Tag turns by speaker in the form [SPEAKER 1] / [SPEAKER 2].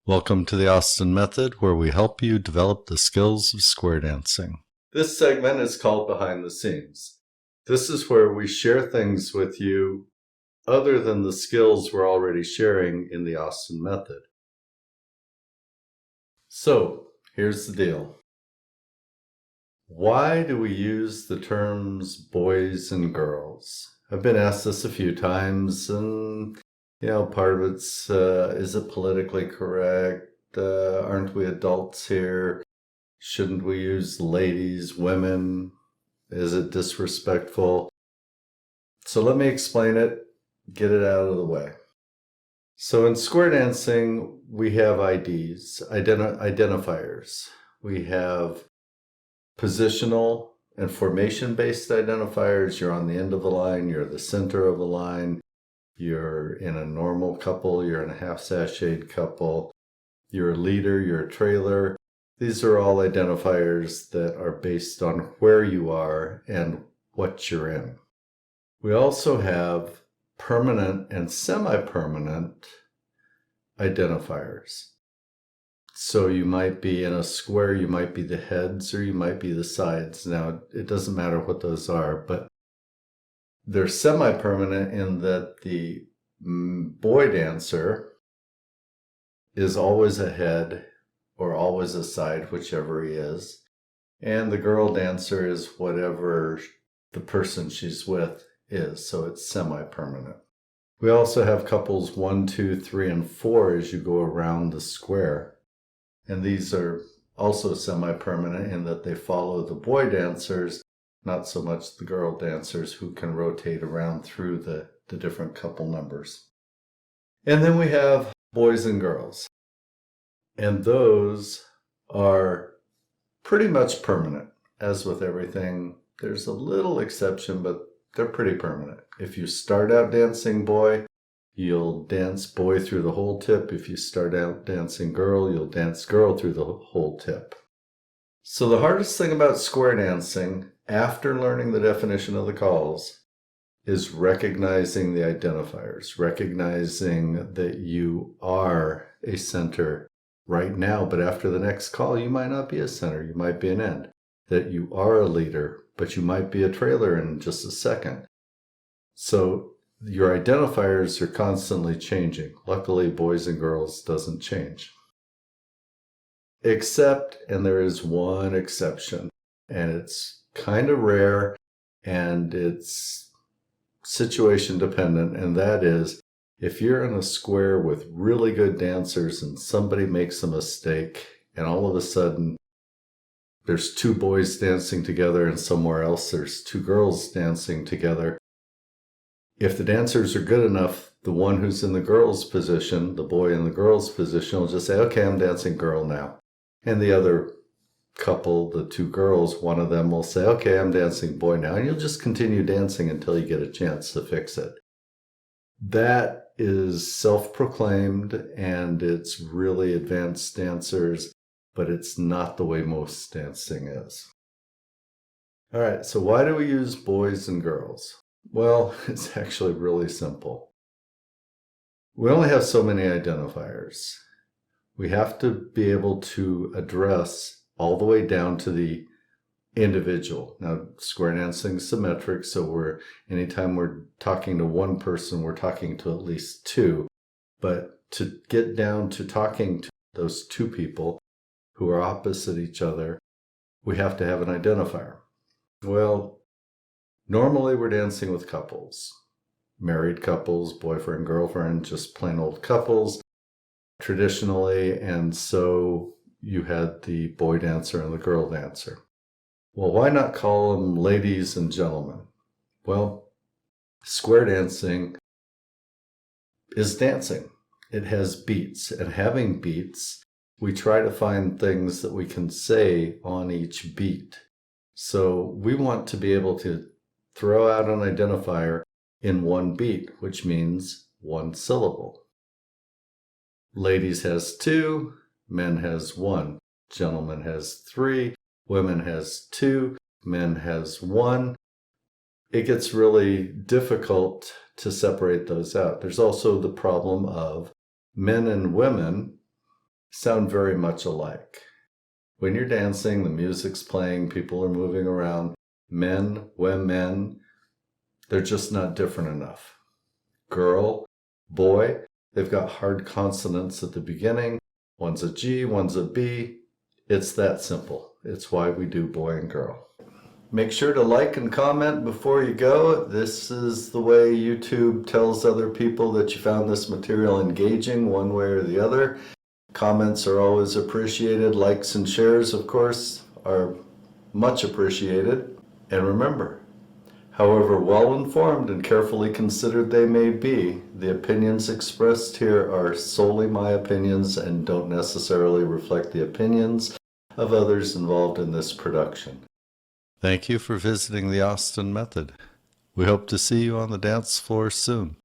[SPEAKER 1] Welcome to the Austin Method, where we help you develop the skills of square dancing. This segment is called Behind the Scenes. This is where we share things with you other than the skills we're already sharing in the Austin Method. So, here's the deal. Why do we use the terms boys and girls? I've been asked this a few times, and part of it's, is it politically correct? Aren't we adults here? Shouldn't we use ladies, women? Is it disrespectful? So let me explain it, get it out of the way. So in square dancing, we have IDs, identifiers. We have positional and formation-based identifiers. You're on the end of the line, you're the center of the line. You're in a normal couple, you're in a half-sashayed couple, you're a leader, you're a trailer. These are all identifiers that are based on where you are and what you're in. We also have permanent and semi-permanent identifiers. So you might be in a square, you might be the heads, or you might be the sides. Now, it doesn't matter what those are, but they're semi-permanent in that the boy dancer is always a head or always a side, whichever he is. And the girl dancer is whatever the person she's with is, so it's semi-permanent. We also have couples 1, 2, 3, and 4 as you go around the square. And these are also semi-permanent in that they follow the boy dancers, not so much the girl dancers who can rotate around through the different couple numbers. And then we have boys and girls. And those are pretty much permanent. As with everything, there's a little exception, but they're pretty permanent. If you start out dancing boy, you'll dance boy through the whole tip. If you start out dancing girl, you'll dance girl through the whole tip. So the hardest thing about square dancing, after learning the definition of the calls, is recognizing the identifiers, recognizing that you are a center right now, but after the next call, you might not be a center, you might be an end, that you are a leader, but you might be a trailer in just a second. So your identifiers are constantly changing. Luckily, boys and girls doesn't change. Except, and there is one exception, and it's kind of rare and it's situation dependent, and that is if you're in a square with really good dancers and somebody makes a mistake and all of a sudden there's 2 boys dancing together and somewhere else there's 2 girls dancing together. If the dancers are good enough, the one who's in the girl's position, the boy in the girl's position, will just say, okay, I'm dancing girl now. And the other couple, the 2 girls, one of them will say, okay, I'm dancing boy now. And you'll just continue dancing until you get a chance to fix it. That is self-proclaimed and it's really advanced dancers, but it's not the way most dancing is. All right, so why do we use boys and girls? Well, it's actually really simple. We only have so many identifiers. We have to be able to address all the way down to the individual. Now, square dancing is symmetric, so anytime we're talking to one person, we're talking to at least 2. But to get down to talking to those 2 people who are opposite each other, we have to have an identifier. Well, normally we're dancing with couples, married couples, boyfriend, girlfriend, just plain old couples. Traditionally, and so you had the boy dancer and the girl dancer. Well, why not call them ladies and gentlemen? Well, square dancing is dancing. It has beats, and having beats, we try to find things that we can say on each beat. So we want to be able to throw out an identifier in one beat, which means one syllable. Ladies has 2, men has 1, gentlemen has 3, women has 2, men has 1. It gets really difficult to separate those out. There's also the problem of men and women sound very much alike. When you're dancing, the music's playing, people are moving around. Men, women, they're just not different enough. Girl, boy, they've got hard consonants at the beginning. One's a G, one's a B. It's that simple. It's why we do boy and girl. Make sure to like and comment before you go. This is the way YouTube tells other people that you found this material engaging one way or the other. Comments are always appreciated. Likes and shares, of course, are much appreciated. And remember, however well-informed and carefully considered they may be, the opinions expressed here are solely my opinions and don't necessarily reflect the opinions of others involved in this production. Thank you for visiting the Austin Method. We hope to see you on the dance floor soon.